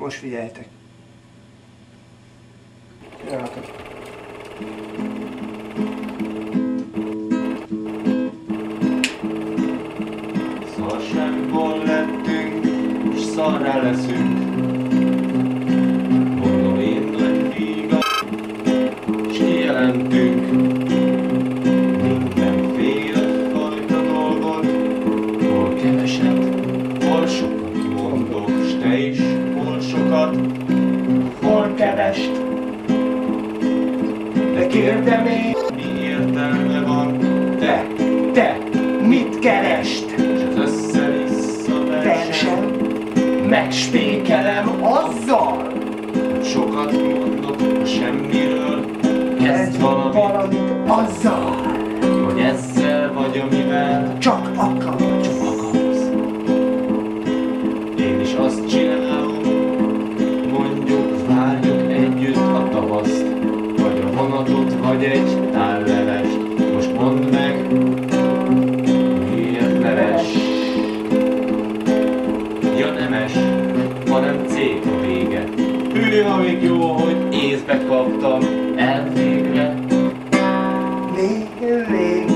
most figyeljetek. Jönnek. Szarságból lettünk, és szarrá leszünk. Mondom én nagy víga, s kijelentünk mindenféle fajta dolgot. Hol keveset, hol sokat mondok, s te is hol sokat, hol kevest. De kérdem én, mi értelme van, te mit kerest? És az össze-vissza versen megspékelem azzal, hogy sokat mondok semmiről, kezd valamit azzal, hogy ezzel vagy amivel Csak akarod. csak akarsz. Én is azt csinálom, mondjuk várjuk együtt a tavaszt, vagy a vonatot, vagy egy tállevest. Most mondd meg, miért neves? Ja nemes, hanem C a vége. Hűha még jó, hogy észbe kaptam elvégre. Még végre.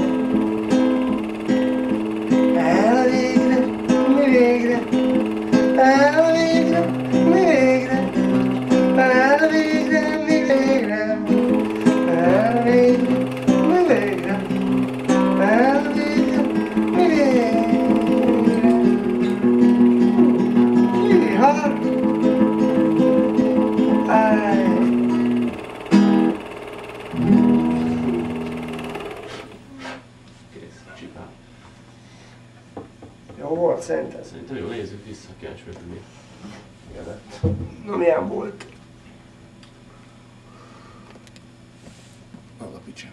Elvégre, mi végre. Elvégre, mi végre. Elvégre, mi végre. Elvégre, mi végre. Elvégre, mi végre. Hűha! Áj! Kész, csipál. Jó volt, szerinted? Szerintem jó, nézzük vissza, kíváncsi vagyok, mi. Na, milyen volt? Alapítsam.